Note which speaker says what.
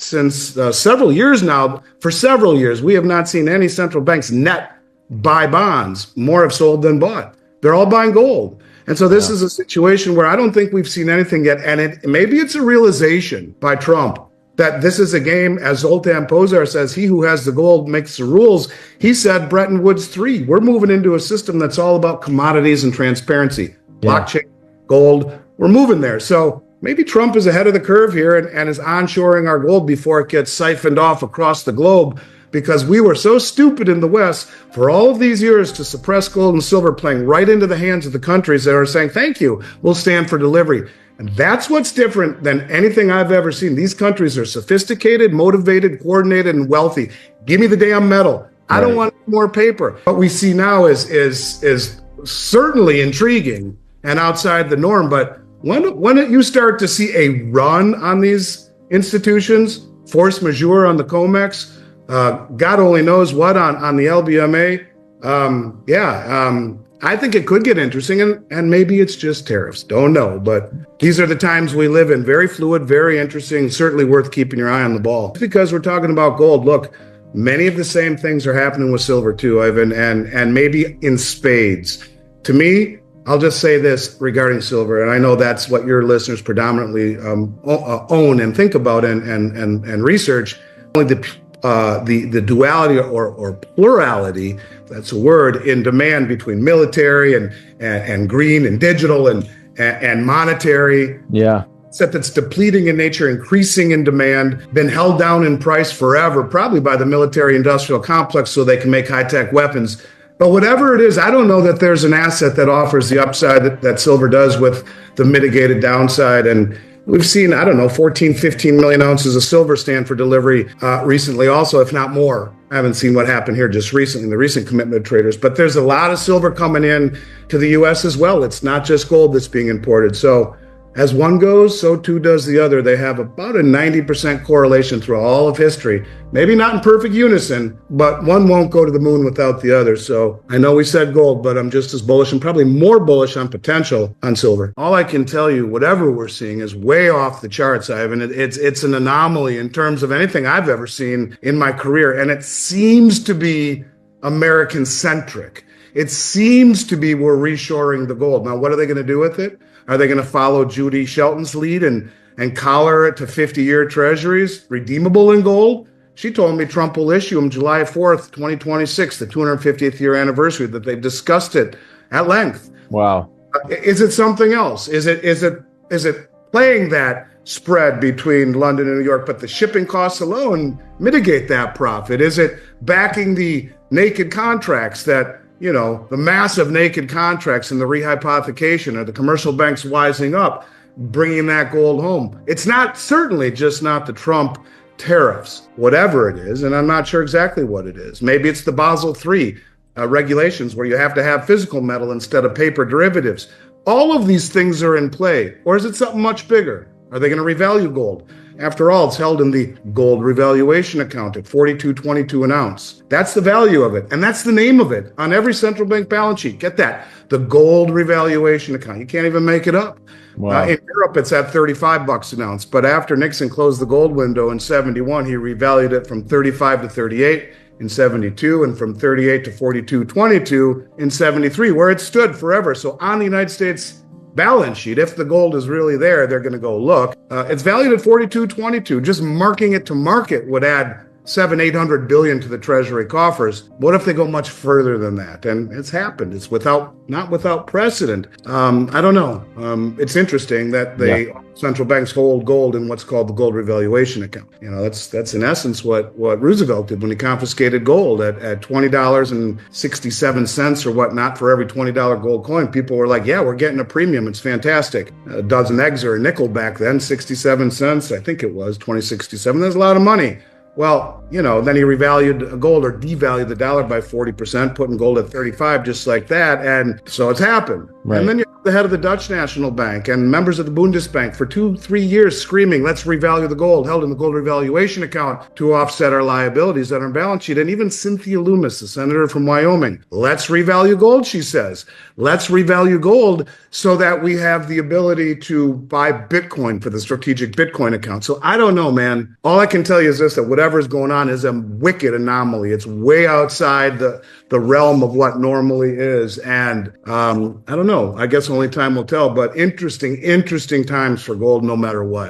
Speaker 1: since several years now. For several years, we have not seen any central banks net buy bonds. More have sold than bought. They're all buying gold. And so this is a situation where I don't think we've seen anything yet. And maybe it's a realization by Trump that this is a game, as Zoltan Pozar says, he who has the gold makes the rules. He said Bretton Woods 3, we're moving into a system that's all about commodities and transparency. Blockchain, gold, we're moving there. So maybe Trump is ahead of the curve here and is onshoring our gold before it gets siphoned off across the globe, because we were so stupid in the West for all of these years to suppress gold and silver, playing right into the hands of the countries that are saying, thank you, we'll stand for delivery. And that's what's different than anything I've ever seen. These countries are sophisticated, motivated, coordinated, and wealthy. Give me the damn metal. I don't want more paper. What we see now is certainly intriguing and outside the norm. But when you start to see a run on these institutions, force majeure on the COMEX, God only knows what on the LBMA, I think it could get interesting, and maybe it's just tariffs. Don't know, but these are the times we live in. Very fluid, very interesting, certainly worth keeping your eye on the ball. Because we're talking about gold, look, many of the same things are happening with silver too, Ivan, and maybe in spades. To me, I'll just say this regarding silver, and I know that's what your listeners predominantly own and think about and research. Only the duality or plurality, that's a word, in demand between military and green and digital and monetary. Yeah. Except it's depleting in nature, increasing in demand, been held down in price forever, probably by the military industrial complex so they can make high-tech weapons. But whatever it is, I don't know that there's an asset that offers the upside that silver does with the mitigated downside. And we've seen, 14, 15 million ounces of silver stand for delivery recently also, if not more. I haven't seen what happened here just recently, the recent commitment of traders. But there's a lot of silver coming in to the U.S. as well. It's not just gold that's being imported. So as one goes, so too does the other. They have about a 90% correlation through all of history. Maybe not in perfect unison, but one won't go to the moon without the other. So I know we said gold, but I'm just as bullish and probably more bullish on potential on silver. All I can tell you, whatever we're seeing is way off the charts, Ivan. It's an anomaly in terms of anything I've ever seen in my career. And it seems to be American-centric. It seems to be we're reshoring the gold. Now, what are they going to do with it? Are they going to follow Judy Shelton's lead and collar it to 50-year treasuries, redeemable in gold? She told me Trump will issue them July 4th, 2026, the 250th year anniversary, that they've discussed it at length. Wow. Is it something else? Is it playing that spread between London and New York, but the shipping costs alone mitigate that profit? Is it backing the naked contracts that, the massive naked contracts and the rehypothecation, or the commercial banks wising up, bringing that gold home? It's certainly just not the Trump tariffs, whatever it is, and I'm not sure exactly what it is. Maybe it's the Basel III regulations where you have to have physical metal instead of paper derivatives. All of these things are in play. Or is it something much bigger? Are they going to revalue gold? After all, it's held in the gold revaluation account at $42.22 an ounce. That's the value of it. And that's the name of it on every central bank balance sheet. Get that. The gold revaluation account. You can't even make it up. Wow. In Europe, it's at $35 an ounce. But after Nixon closed the gold window in 71, he revalued it from 35 to 38 in 72 and from 38 to 42.22 in 73, where it stood forever. So on the United States balance sheet, if the gold is really there, they're going to go look. It's valued at 42.22. Just marking it to market would add $700-800 billion to the Treasury coffers. What if they go much further than that? And it's happened. It's not without precedent. I don't know. It's interesting that central banks hold gold in what's called the gold revaluation account. That's in essence what Roosevelt did when he confiscated gold at $20.67 or whatnot for every $20 gold coin. People were like, yeah, we're getting a premium. It's fantastic. A dozen eggs are a nickel back then, 67 cents. I think it was 2067. That's a lot of money. Well, then he revalued gold or devalued the dollar by 40%, putting gold at 35 just like that. And so it's happened. And
Speaker 2: Right.
Speaker 1: then you have the head of the Dutch National Bank and members of the Bundesbank for 2-3 years screaming, let's revalue the gold, held in the gold revaluation account to offset our liabilities on our balance sheet. And even Cynthia Loomis, the senator from Wyoming, let's revalue gold, she says. Let's revalue gold so that we have the ability to buy Bitcoin for the strategic Bitcoin account. So I don't know, man. All I can tell you is this, that whatever is going on is a wicked anomaly. It's way outside the realm of what normally is. And I don't know. I guess only time will tell, but interesting times for gold no matter what.